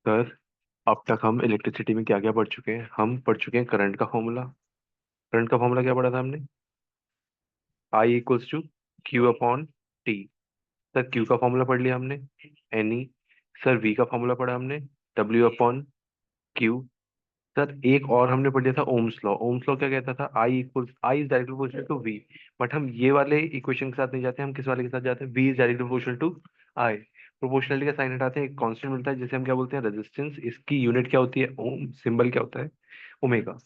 Sir, अब तक हम इलेक्ट्रिसिटी में क्या क्या पढ़ चुके हैं? हम पढ़ चुके हैं करंट का फॉर्मूला। करंट का फॉर्मूला क्या पढ़ा था हमने? I equals to Q upon t. Sir, Q का फॉर्मूला पढ़ लिया हमने, एनी। सर, वी का फॉर्मूला पढ़ा हमने, डब्ल्यू अपॉन क्यू। सर, एक और हमने पढ़ लिया था ओम्स लॉ। ओम्स लॉ क्या कहता था? I is directly proportional to V. But हम ये वाले इक्वेशन के साथ नहीं जाते, हम किस वाले के साथ जाते हैं? V is directly proportional to I. Proportionality का साइन हटाते हैं, एक कांस्टेंट मिलता है जिसे हम क्या बोलते हैं? रेजिस्टेंस। इसकी यूनिट क्या होती है? ओम। सिंबल क्या होता है? ओमेगा।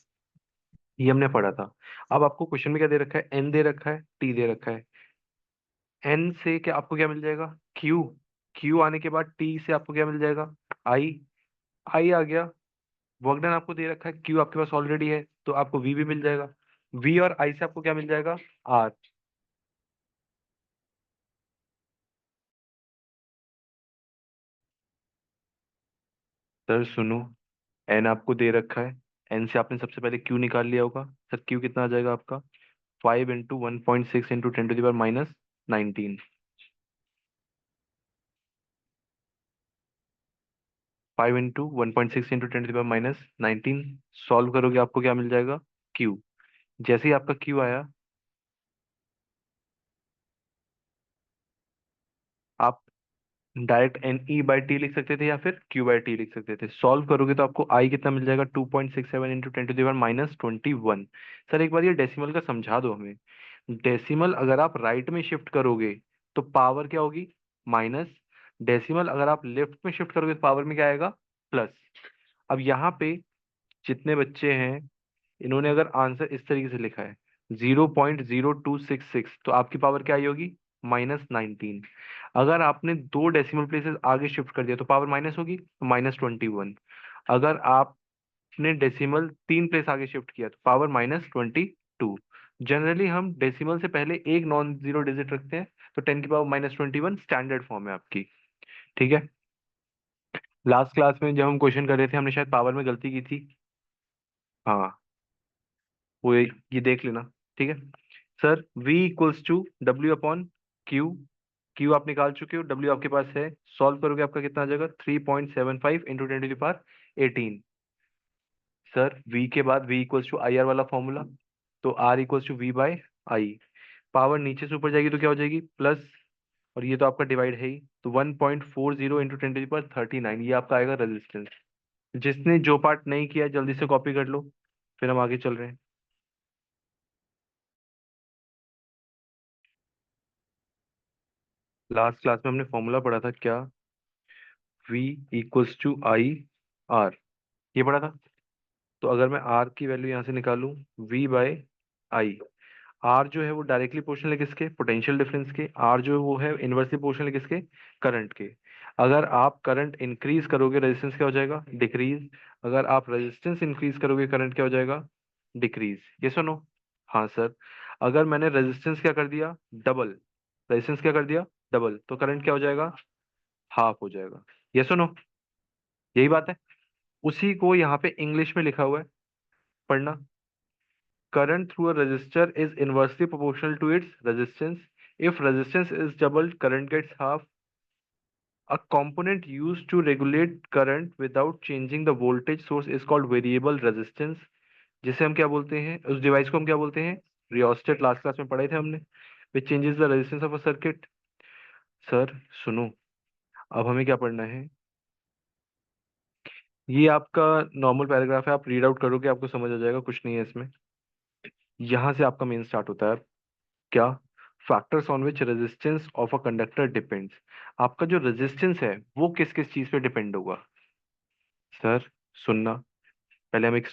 ये हमने पढ़ा था। अब आपको क्वेश्चन में क्या दे रखा है? एन दे रखा है, टी दे रखा है। एन से क्या आपको क्या मिल जाएगा? क्यू। क्यू आने के बाद टी से आपको क्या मिल जाएगा? आई। आई आ गया। वर्क डन आपको दे रखा है, क्यू आपके पास ऑलरेडी है तो आपको वी भी मिल जाएगा। वी और आई से आपको क्या मिल जाएगा? आर। सर सुनो, एन आपको दे रखा है। एन से आपने सबसे पहले क्यू निकाल लिया होगा। सर, क्यू कितना आ जाएगा आपका? 5 × 1.6 × 10⁻−19। 5 × 1.6 × 10⁻−19 सॉल्व करोगे आपको क्या मिल जाएगा? क्यू। जैसे ही आपका क्यू आया, आप direct N E by T लिख सकते थे या फिर क्यू बाई टी लिख सकते थे। सॉल्व करोगे तो आपको आई कितना मिल जाएगा? 2.67 × 10⁻−21। सर, एक बार ये डेसिमल का समझा दो हमें। डेसिमल अगर आप राइट में शिफ्ट करोगे तो पावर क्या होगी? माइनस। डेसिमल अगर आप लेफ्ट में शिफ्ट करोगे तो पावर में क्या आएगा? प्लस। अब यहाँ पे जितने बच्चे हैं, इन्होंने अगर आंसर इस तरीके से लिखा है 0.0266, तो आपकी पावर क्या आई होगी? -19। अगर आपने दो डेसिमल प्लेसेस आगे शिफ्ट कर दिया तो पावर माइनस होगी, तो -21। अगर आपने डेसिमल 3 प्लेस आगे शिफ्ट किया तो पावर -22। जनरली हम डेसिमल से पहले एक नॉन जीरो डिजिट रखते हैं, तो 10⁻21 स्टैंडर्ड फॉर्म है आपकी। ठीक है। लास्ट क्लास में जब हम क्वेश्चन कर रहे थे, हमने शायद पावर में गलती की थी। हाँ, वो ये देख लेना। ठीक है। Sir, V equals to W upon Q. Q आप निकाल चुके हो, डब्ल्यू आपके पास है। सॉल्व करोगे आपका कितना आ जाएगा? 3.75 × 10⁻18। सर, V के बाद V equals to I R वाला फॉर्मूला, तो R equals to V by I. Power नीचे से ऊपर जाएगी तो क्या हो जाएगी? प्लस। और ये तो आपका डिवाइड है ही, तो 1.40 × 10⁻39 ये आपका आएगा रेजिस्टेंस। जिसने जो पार्ट नहीं किया है, जल्दी से कॉपी कर लो, फिर हम आगे चल रहे हैं। लास्ट क्लास में हमने फॉर्मूला पढ़ा था क्या? V equals to I R, ये पढ़ा था। तो अगर मैं R की वैल्यू यहाँ से निकालूं, V बाय आई। R जो है वो डायरेक्टली प्रोपोर्शनल है किसके? पोटेंशियल डिफरेंस के। R जो है वो है इनवर्सली प्रोपोर्शनल है किसके? करंट के। अगर आप करंट इंक्रीज करोगे, रेजिस्टेंस क्या हो जाएगा? डिक्रीज। अगर आप रेजिस्टेंस इंक्रीज करोगे, करंट क्या हो जाएगा? डिक्रीज। ये सुनो। हाँ सर। अगर मैंने रेजिस्टेंस क्या कर दिया? डबल। रेजिस्टेंस क्या कर दिया? डबल, तो करंट क्या हो जाएगा? हाफ हो जाएगा। ये सुनो, यही बात है। उसी को यहाँ पे इंग्लिश में लिखा हुआ है, पढ़ना। Current through a resistor is inversely proportional to its resistance. If resistance is doubled, current gets half. A component used to regulate current without changing the voltage source is called variable resistance. जिसे हम क्या बोलते हैं? उस device को हम क्या बोलते हैं? रियोस्टेट। लास्ट क्लास में पढ़े थे हमने। विच changes the resistance of a circuit. Sir सुनो, अब हमें क्या पढ़ना है? ये आपका नॉर्मल पैराग्राफ है, आप रीड आउट करोगे आपको समझ आ जाएगा, कुछ नहीं है इसमें। यहाँ से आपका मेन स्टार्ट होता है। क्या? Factors on which resistance of a conductor depends. आपका जो रेजिस्टेंस है वो किस किस चीज पे डिपेंड होगा? सर सुनना, पहले हम एक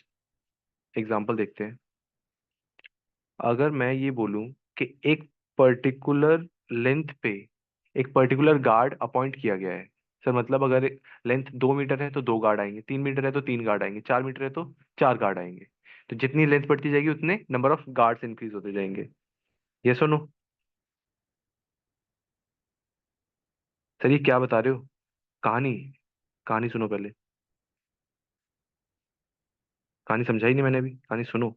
एग्जांपल देखते हैं। अगर मैं ये बोलूं कि एक पर्टिकुलर लेंथ पे एक पर्टिकुलर गार्ड अपॉइंट किया गया है। सर मतलब अगर लेंथ 2 मीटर है तो 2 गार्ड आएंगे, 3 मीटर है तो 3 गार्ड आएंगे, 4 मीटर है तो 4 गार्ड आएंगे। तो जितनी लेंथ बढ़ती जाएगी उतने नंबर ऑफ गार्ड्स इंक्रीज होते जाएंगे। ये सुनो। सर, ये क्या बता रहे हो? कहानी। कहानी सुनो पहले। कहानी समझाई नहीं मैंने अभी, कहानी सुनो।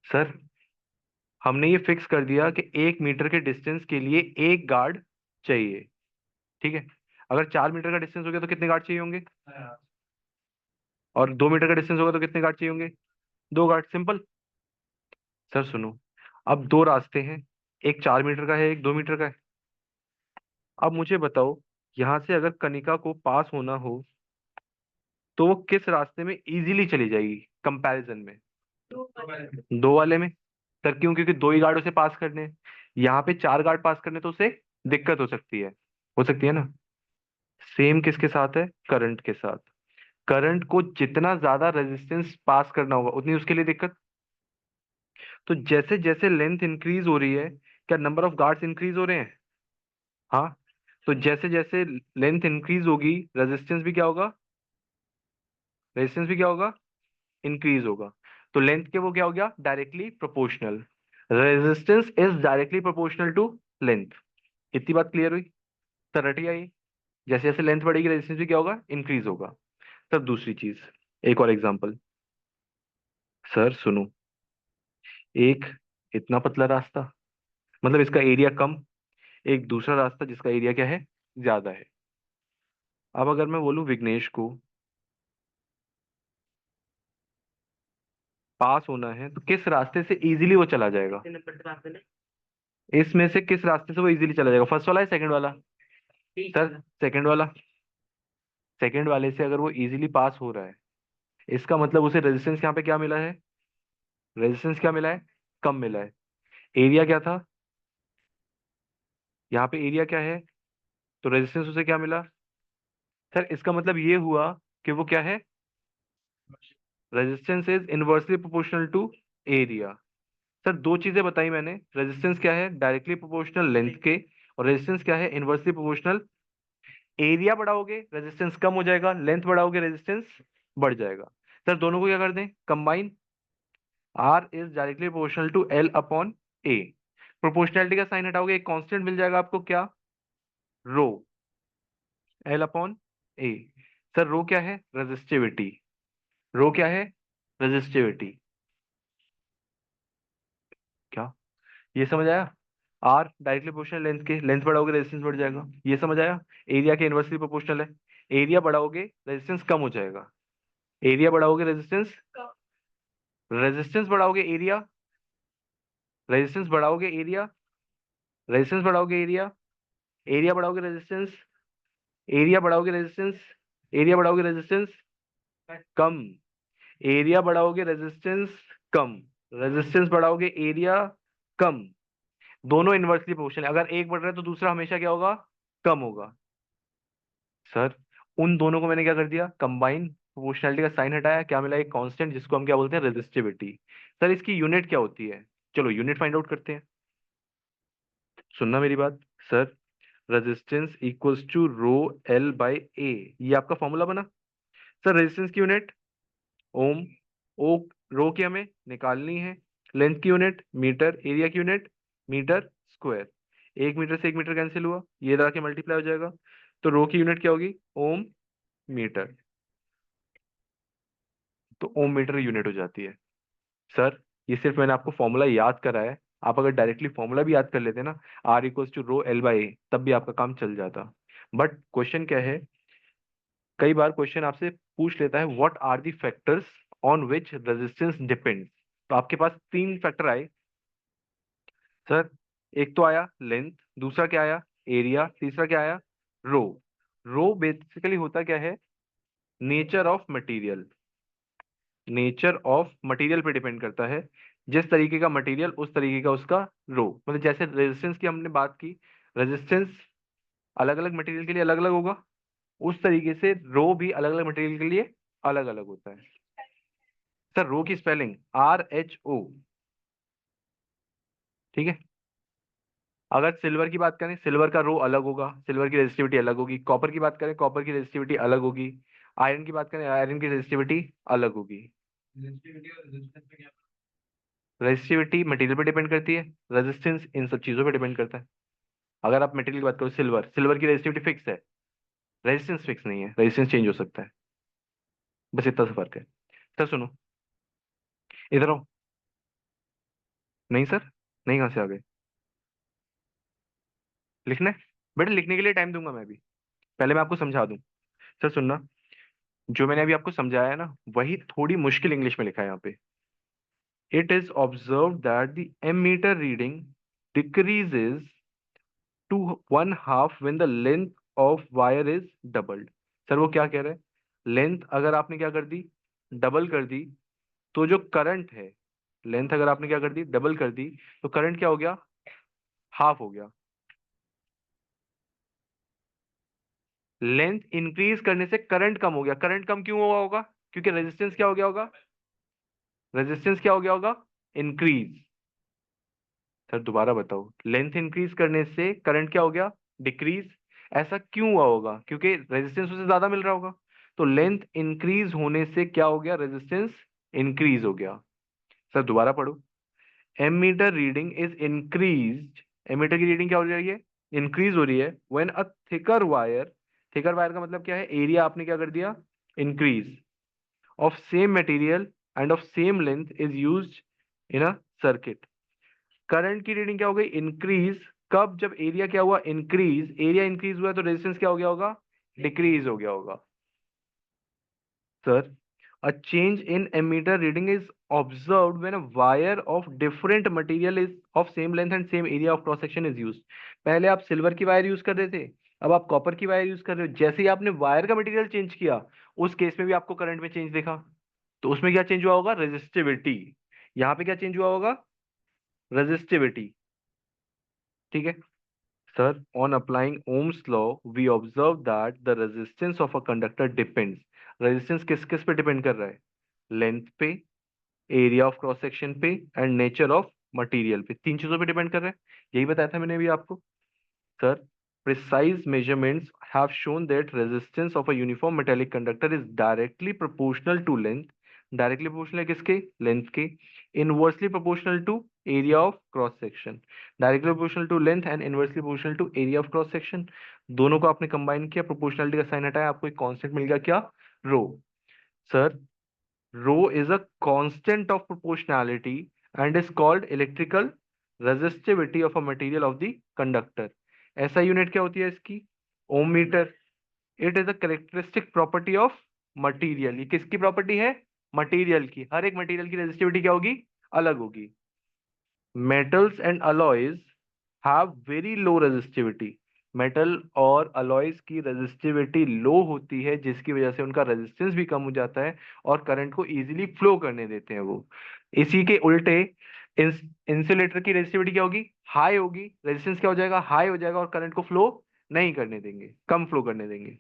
सर, हमने ये फिक्स कर दिया कि 1 मीटर के डिस्टेंस के लिए एक गार्ड चाहिए। ठीक है। अगर 4 मीटर का डिस्टेंस हो गया तो कितने गार्ड चाहिए होंगे? और 2 मीटर का डिस्टेंस होगा तो कितने गार्ड चाहिए होंगे? 2 गार्ड, सिंपल। सर सुनो, अब दो रास्ते हैं, एक 4 मीटर का है, एक 2 मीटर का है। अब मुझे बताओ, यहाँ से अगर कनिका को पास होना हो तो वो किस रास्ते में इजीली चली जाएगी कंपैरिजन में? 2 वाले में। सर क्यों? क्योंकि 2 ही गार्ड उसे पास करने हैं। यहाँ पे 4 गार्ड पास करने तो उसे दिक्कत हो सकती है ना। सेम किसके साथ है? करंट के साथ। करंट को जितना ज्यादा रेजिस्टेंस पास करना होगा उतनी उसके लिए दिक्कत। तो जैसे जैसे लेंथ इंक्रीज हो रही है, क्या नंबर ऑफ गार्ड्स इंक्रीज हो रहे हैं? हाँ। तो जैसे जैसे लेंथ इंक्रीज होगी, रेजिस्टेंस भी क्या होगा? रेजिस्टेंस भी क्या होगा? इंक्रीज होगा। तो लेंथ के वो क्या हो गया? Directly proportional. Resistance is directly proportional to length. इतनी बात क्लियर हुई? सर रट गया ये? जैसे जैसे लेंथ बढ़ेगी रेजिस्टेंस भी क्या होगा? इंक्रीज होगा। सर दूसरी चीज, एक और एग्जांपल। सर सुनो, एक इतना पतला रास्ता, मतलब इसका एरिया कम, एक दूसरा रास्ता जिसका एरिया क्या है? ज्यादा है। अब अगर मैं बोलूं विघ्नेश को पास होना है तो किस रास्ते से इजीली वो चला जाएगा? इसमें से किस रास्ते से वो इजीली चला जाएगा? फर्स्ट वाला है, सेकंड वाला? सर सेकंड वाला। सेकंड वाले से अगर वो इजीली पास हो रहा है, इसका मतलब उसे रेजिस्टेंस यहाँ पे क्या मिला है? रेजिस्टेंस क्या मिला है? कम मिला है। एरिया क्या था? यहाँ पे एरिया क्या है? तो रेजिस्टेंस उसे क्या मिला? सर इसका मतलब ये हुआ कि वो क्या है? Resistance is inversely proportional to area. Sir दो चीजें बताई मैंने, रेजिस्टेंस क्या है? डायरेक्टली प्रोपोर्शनल लेंथ के, और रेजिस्टेंस क्या है? Inversely proportional. एरिया बढ़ाओगे रेजिस्टेंस कम हो जाएगा, लेंथ बढ़ाओगे रेजिस्टेंस बढ़ जाएगा। सर दोनों को क्या कर दें? Combine. R is directly proportional to L upon A. Proportionality का साइन हटाओगे, एक कांस्टेंट मिल जाएगा आपको, क्या? Rho. L upon A. Sir rho क्या है? रेजिस्टिविटी। रो क्या है? रेजिस्टिविटी। क्या ये समझ आया? आर डायरेक्टली प्रोपोर्शनल लेंथ के, लेंथ बढ़ाओगे रेजिस्टेंस बढ़ जाएगा, ये समझ आया? एरिया के इनवर्सली प्रोपोर्शनल है। एरिया बढ़ाओगे रेजिस्टेंस कम हो जाएगा। एरिया बढ़ाओगे रेजिस्टेंस, रेजिस्टेंस बढ़ाओगे एरिया, रेजिस्टेंस बढ़ाओगे एरिया, रेजिस्टेंस बढ़ाओगे एरिया, एरिया बढ़ाओगे रेजिस्टेंस, एरिया बढ़ाओगे रेजिस्टेंस, एरिया बढ़ाओगे रेजिस्टेंस कम, एरिया बढ़ाओगे रेजिस्टेंस कम, रेजिस्टेंस बढ़ाओगे एरिया कम। दोनों इनवर्सली प्रोपोर्शनल है, अगर एक बढ़ रहा है तो दूसरा हमेशा क्या होगा? कम होगा। सर उन दोनों को मैंने क्या कर दिया? कंबाइन। प्रोपोर्शनैलिटी का साइन हटाया, क्या मिला? एक कांस्टेंट जिसको हम क्या बोलते हैं? रेजिस्टिविटी। सर इसकी यूनिट क्या होती है? चलो यूनिट फाइंड आउट करते हैं। सुनना मेरी बात। Sir resistance equals to rho L by A, ये आपका फॉर्मूला बना। सर रेजिस्टेंस की यूनिट ओम। ओ, रो की हमें निकालनी है। लेंथ की यूनिट मीटर, एरिया की यूनिट मीटर स्क्वायर। 1 मीटर से 1 मीटर कैंसिल हुआ, ये इधर आके मल्टीप्लाई हो जाएगा। तो रो की यूनिट क्या होगी? ओम मीटर। तो ओम मीटर यूनिट हो जाती है। सर ये सिर्फ मैंने आपको फॉर्मूला याद करा है, आप अगर डायरेक्टली फॉर्मूला भी याद कर लेते ना, R equals to rho L by A, तब भी आपका काम चल जाता। बट क्वेश्चन क्या है, कई बार क्वेश्चन आपसे पूछ लेता है what are the factors on which resistance depends. तो आपके पास 3 फैक्टर आए। सर एक तो आया लेंथ, दूसरा क्या आया? एरिया, तीसरा क्या आया? रो। रो बेसिकली होता क्या है? Nature of material. Nature of material पे डिपेंड करता है। जिस तरीके का मटेरियल उस तरीके का उसका रो। मतलब जैसे रेजिस्टेंस की हमने बात की, रेजिस्टेंस अलग अलग मटेरियल के लिए अलग अलग होगा, उस तरीके से रो भी अलग अलग मटेरियल के लिए अलग अलग होता है। सर रो की स्पेलिंग RHO। ठीक है। अगर सिल्वर की बात करें, सिल्वर का रो अलग होगा, सिल्वर की रेजिस्टिविटी अलग होगी। कॉपर की बात करें, कॉपर की रेजिस्टिविटी अलग होगी। आयरन की बात करें, आयरन की रेजिस्टिविटी अलग होगी। रेजिस्टिविटी मटेरियल पे डिपेंड करती है, रेजिस्टेंस इन सब चीजों पे डिपेंड करता है। अगर आप मटेरियल की बात करो, सिल्वर, सिल्वर की रेजिस्टिविटी फिक्स है, रेजिस्टेंस फिक्स नहीं है, रेजिस्टेंस चेंज हो सकता है। बस इतना सा फर्क है। सर सुनो, इधर आओ। नहीं सर, नहीं, कहाँ से आ गए? लिखना है? बेटा लिखने के लिए टाइम दूंगा मैं भी, पहले मैं आपको समझा दूं। सर सुनना, जो मैंने अभी आपको समझाया है ना, वही थोड़ी मुश्किल इंग्लिश में लिखा है यहाँ पे। It is observe that the ammeter reading decreases to 1/2 when the length of wire is doubled। Sir वो क्या कह रहे हैं, लेंथ अगर आपने क्या कर दी, डबल कर दी, तो जो करंट है, लेंथ अगर आपने क्या कर दी, डबल कर दी, तो करंट क्या हो गया, हाफ हो गया। लेंथ इंक्रीज करने से करंट कम हो गया। करंट कम क्यों हुआ होगा, क्योंकि रेजिस्टेंस क्या हो गया होगा, रेजिस्टेंस क्या हो गया होगा, इंक्रीज। सर दोबारा बताओ, लेंथ इंक्रीज करने से करंट क्या हो गया, डिक्रीज। ऐसा क्यों हुआ होगा, क्योंकि रेजिस्टेंस उसे ज्यादा मिल रहा होगा। तो लेंथ इंक्रीज होने से क्या हो गया, रेजिस्टेंस इंक्रीज हो गया। सर दोबारा पढ़ो, ammeter reading is increase, ammeter की रीडिंग क्या हो रही है, इंक्रीज हो रही है when a thicker wire, thicker wire का मतलब क्या है, एरिया आपने क्या कर दिया, increase, of same material and of same length is used in a circuit. Current की रीडिंग क्या हो गई, इंक्रीज, कब, जब एरिया क्या हुआ, इंक्रीज, एरिया इंक्रीज हुआ तो रेजिस्टेंस क्या हो गया होगा, डिक्रीज हो गया होगा। Sir, a change in emitter reading is observed when a wire of different material is of same length and same area of cross section is used। पहले आप सिल्वर की वायर यूज कर रहे थे, अब आप कॉपर की वायर यूज कर रहे हो। जैसे ही आपने वायर का मटेरियल चेंज किया, उस केस में भी आपको करंट में चेंज देखा। तो उसमें क्या चेंज हुआ होगा, रेजिस्टिविटी। यहाँ पे क्या चेंज हुआ होगा, रेजिस्टिविटी। ठीक है। Sir, on applying Ohm's law, we observe that the resistance of a conductor depends। resistance किस किस पे डिपेंड कर रहा है, लेंथ पे, एरिया ऑफ क्रॉस सेक्शन पे, एंड नेचर ऑफ मटेरियल पे, तीन चीजों पे डिपेंड कर रहा है। यही बताया था मैंने अभी आपको। Sir, precise measurements have shown that resistance of a uniform metallic conductor is directly proportional to length। Directly proportional है किसके, लेंथ के। Inversely proportional to area of cross section. Directly proportional to length and inversely proportional to area of cross section. दोनों को आपने combine किया, proportionality का sign हटाया, आपको एक कांस्टेंट मिल गया, क्या, rho. Sir, rho is a constant of proportionality and is called electrical resistivity of a material of the conductor। ऐसा यूनिट क्या होती है इसकी, ohm metre. It is a characteristic property of material. ये किसकी प्रॉपर्टी है, मटेरियल की। हर एक मटेरियल की रेजिस्टिविटी क्या होगी, अलग होगी। Metals and alloys have very low resistivity. Metal और अलॉयज की रेजिस्टिविटी लो होती है, जिसकी वजह से उनका रेजिस्टेंस भी कम हो जाता है और करंट को इजीली फ्लो करने देते हैं वो। इसी के उल्टे इंसुलेटर की रेजिस्टिविटी क्या होगी, हाई होगी। रेजिस्टेंस क्या हो जाएगा, हाई हो जाएगा, और करंट को फ्लो नहीं करने देंगे, कम फ्लो करने देंगे।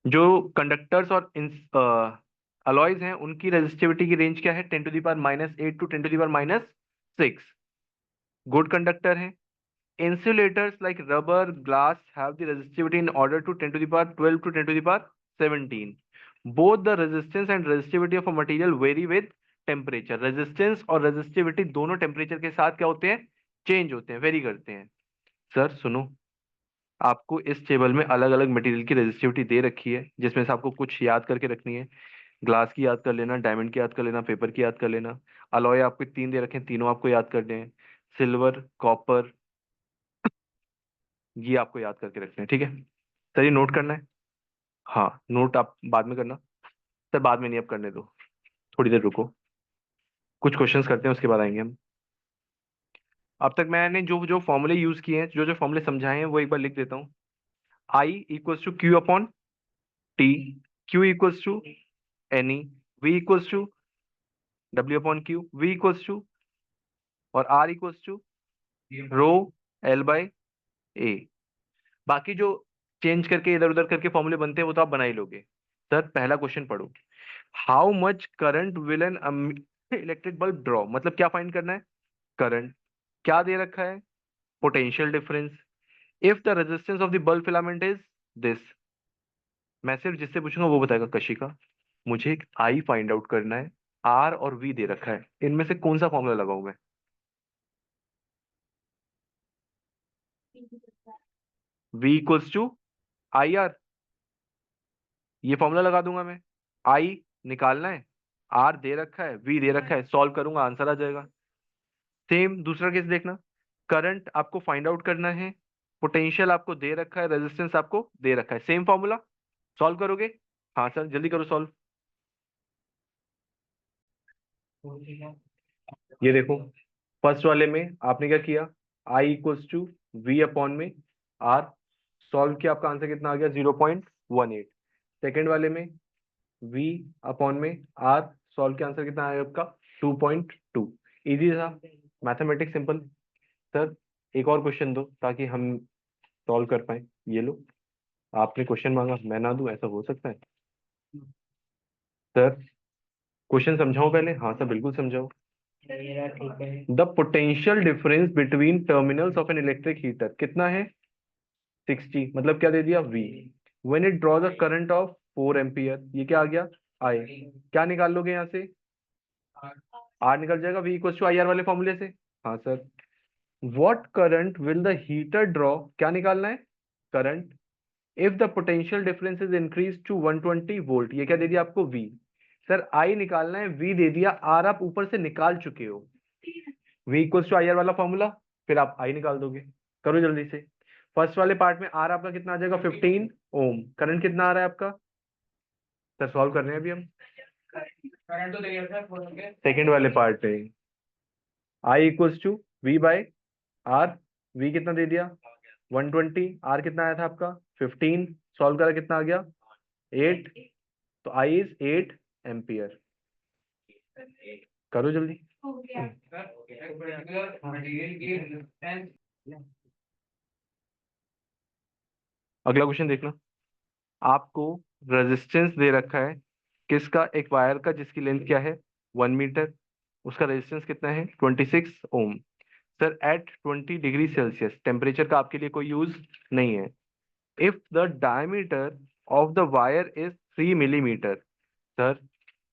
जो कंडक्टर्स और अलॉयज हैं, उनकी रेजिस्टिविटी की रेंज क्या है, 10⁻⁻8 टू 10⁻⁻6। गुड कंडक्टर है। Insulators like rubber, glass have the resistivity in order to 10 to the power 12 to 10 to the power 17। Both the resistance and resistivity of a material vary with temperature। Resistance और resistivity दोनों temperature के साथ क्या होते हैं, change होते हैं, very करते हैं। सर सुनो, आपको इस टेबल में अलग अलग मटेरियल की रेजिस्टिविटी दे रखी है, जिसमें से आपको कुछ याद करके रखनी है। ग्लास की याद कर लेना, डायमंड की याद कर लेना, पेपर की याद कर लेना। अलॉय आपको तीन दे रखे हैं, तीनों आपको याद करने हैं। सिल्वर, कॉपर, ये आपको याद करके रखना है, ठीक है। सर ये नोट करना है, हाँ नोट आप बाद में करना। सर बाद में नहीं, अब करने दो, थोड़ी देर रुको, कुछ क्वेश्चंस करते हैं, उसके बाद आएंगे हम। अब तक मैंने जो जो फॉर्मूले यूज किए हैं, जो जो फॉर्मूले समझाए हैं, वो एक बार लिख देता हूँ। I equals to Q upon t, Q equals to n e, V equals to W upon Q, V equals to, और R equals to rho L by A. बाकी जो चेंज करके इधर उधर करके फॉर्मूले बनते हैं, वो तो आप बना ही लोगे। सर पहला क्वेश्चन पढ़ो, how much current will an electric bulb draw, मतलब क्या फाइंड करना है, करंट। क्या दे रखा है, potential difference. If the resistance of the bulb filament is this. मैं सिर्फ जिससे पूछूंगा वो बताएगा, कशिका। मुझे आई फाइंड आउट करना है, आर और वी दे रखा है, इनमें से कौन सा फॉर्मूला लगाऊं मैं, V equals to I R, ये फॉर्मूला लगा दूंगा मैं। आई निकालना है, आर दे रखा है, वी दे रखा है, सॉल्व करूंगा, आंसर आ जाएगा। सेम दूसरा केस देखना, करंट आपको फाइंड आउट करना है, पोटेंशियल आपको दे रखा है, रेजिस्टेंस आपको दे रखा है, सेम फॉर्मूला। सॉल्व करोगे? हाँ सर, जल्दी करो सॉल्व। ये देखो, फर्स्ट वाले में आपने क्या किया, आई इक्वल्स टू वी अपॉन में आर, सॉल्व किया, आपका आंसर कितना आ गया, 0.18। सेकेंड वाले में वी अपॉन में आर, सॉल्व किया, आंसर कितना आया आपका, 2.2। इजी था, मैथमेटिक्स सिंपल। सर एक और क्वेश्चन दो ताकि हम सॉल्व कर पाए। ये लो, आपने क्वेश्चन मांगा, मैं ना दूं, ऐसा हो सकता है? सर क्वेश्चन समझाओ पहले। हाँ सर बिल्कुल समझाओ। The potential difference between terminals of an electric heater कितना है, 60, मतलब क्या दे दिया, V। When it draws a current of 4 ampere, ये क्या आ गया, I। क्या निकाल लोगे यहाँ से, R निकल जाएगा, V इक्वल टू IR वाले फॉर्मूले से। हाँ sir. What current will the heater draw, क्या निकालना है, current, if the potential difference is increase to 120 volt, ये क्या दे दिया आपको, V। सर I निकालना है, V दे दिया, R आप ऊपर से निकाल चुके हो, V इक्वल टू IR वाला फॉर्मूला, फिर आप I निकाल दोगे। करो जल्दी से। फर्स्ट वाले पार्ट में R आपका कितना आ जाएगा, 15 ओम। करंट कितना आ रहा है आपका, सर सॉल्व कर रहे हैं अभी हम। करंट तो देखिए सर, सेकेंड वाले पार्ट में I equals to V by R, V कितना दे दिया, 120, R कितना आया था आपका, 15, सॉल्व करा कितना आ गया, 8, तो I इज 8 एम्पियर। करो जल्दी। अगला क्वेश्चन देखना, आपको रेजिस्टेंस दे रखा है किसका, एक वायर का जिसकी लेंथ क्या है, 1 मीटर, उसका रेजिस्टेंस कितना है, 26 ohm. Sir at 20 degree Celsius, temperature का आपके लिए कोई यूज नहीं है। If the diameter of the wire is 3 millimetre, sir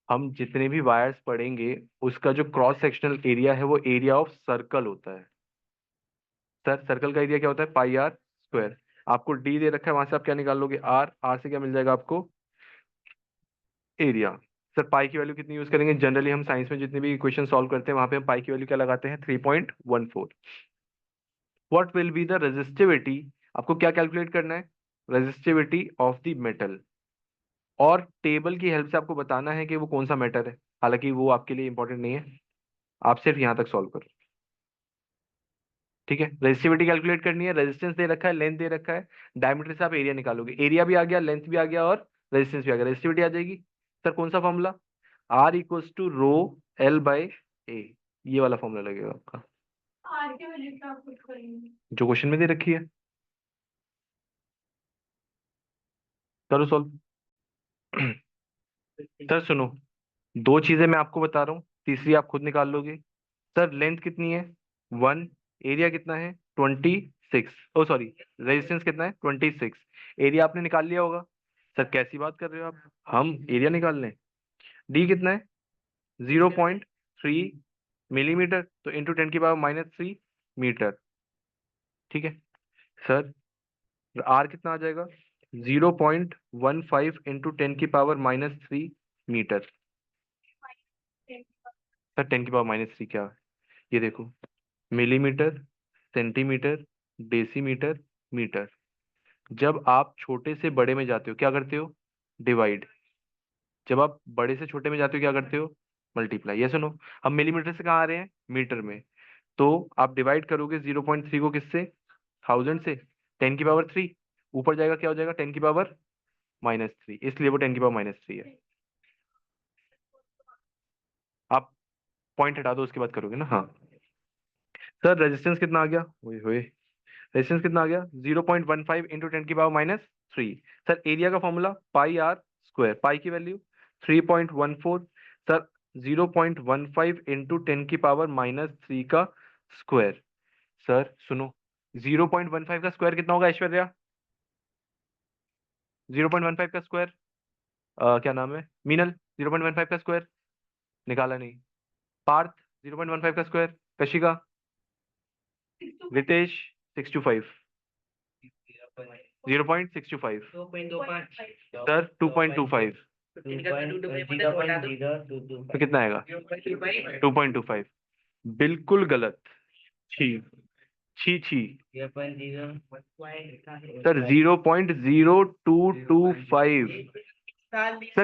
हम जितने भी वायर्स पढ़ेंगे उसका जो क्रॉस सेक्शनल एरिया है वो एरिया ऑफ सर्कल होता है। सर सर्कल का एरिया क्या होता है, पाई आर स्क्वायर। आपको डी दे रखा है, वहां से आप क्या निकाल लोगे, आर, आर से क्या मिल जाएगा आपको, एरिया। सर पाई की वैल्यू कितनी यूज करेंगे, जनरली हम साइंस में जितने भी इक्वेशन सॉल्व करते हैं वहां पे हम पाई की वैल्यू क्या लगाते हैं, 3.14। What will be the resistivity, आपको क्या कैलकुलेट करना है, रेजिस्टिविटी ऑफ द मेटल, और टेबल की हेल्प से आपको बताना है कि वो कौन सा मेटल है, हालांकि वो आपके लिए इंपॉर्टेंट नहीं है, आप सिर्फ यहाँ तक सॉल्व करो। ठीक है, रेजिस्टिविटी कैलकुलेट करनी है, रेजिस्टेंस दे रखा है, लेंथ दे रखा है, डायमीटर से आप एरिया निकालोगे, एरिया भी आ गया, लेंथ भी आ गया और रेजिस्टेंस भी आ गया, रेजिस्टिविटी आ जाएगी। सर कौन सा formula, R equals to rho L by A, ये वाला फॉर्मूला लगेगा आपका, आर की वैल्यू क्या पुट करेंगे, जो क्वेश्चन में दे रखी है। करो सॉल्व। सर सुनो, दो चीजें मैं आपको बता रहा हूँ, तीसरी आप खुद निकाल लोगे। सर लेंथ कितनी है, 1, एरिया कितना है, 26, ओ सॉरी, रेजिस्टेंस कितना है, 26, एरिया आपने निकाल लिया होगा। सर कैसी बात कर रहे हो आप, हम एरिया निकाल लें। डी कितना है, 0.3 मिलीमीटर, तो इंटू 10⁻³ मीटर। ठीक है सर, आर कितना आ जाएगा, 0.15 इंटू 10⁻³ मीटर। सर 10⁻³ क्या है, ये देखो, मिलीमीटर, सेंटीमीटर, डेसीमीटर, मीटर। जब आप छोटे से बड़े में जाते हो क्या करते हो, डिवाइड। जब आप बड़े से छोटे में जाते हो क्या करते हो, मल्टीप्लाई। ये सुनो, हम मिलीमीटर से कहाँ आ रहे हैं, मीटर में, तो आप डिवाइड करोगे 0.3 को किससे, 1000 से, 10⁻³ ऊपर जाएगा, क्या हो जाएगा, 10⁻³ इसलिए वो 10⁻³ है। आप पॉइंट हटा दो, उसके बाद करोगे ना। हाँ सर, रेजिस्टेंस कितना आ गया, ओए होए, रेजिस्टेंस कितना आ गया, 0.15 इंटू 10⁻³ सर एरिया का फॉर्मूला पाई आर स्क्वायर, पाई की वैल्यू 3.14, सर 0.15 इंटू 10⁻³ का स्क्वायर। सर सुनो, 0.15 का स्क्वायर कितना होगा ऐश्वर्या, 0.15 का स्क्वायर, क्या नाम है, मीनल, 0.15 का स्क्वायर, निकाला नहीं। पार्थ, 0.15 का स्क्वायर, कशिका, रितेश, 625, 0.625, सर 2.25, तो कितना आएगा, 2.25, बिल्कुल गलत। ठीक, छी छी सर 0.0225 सर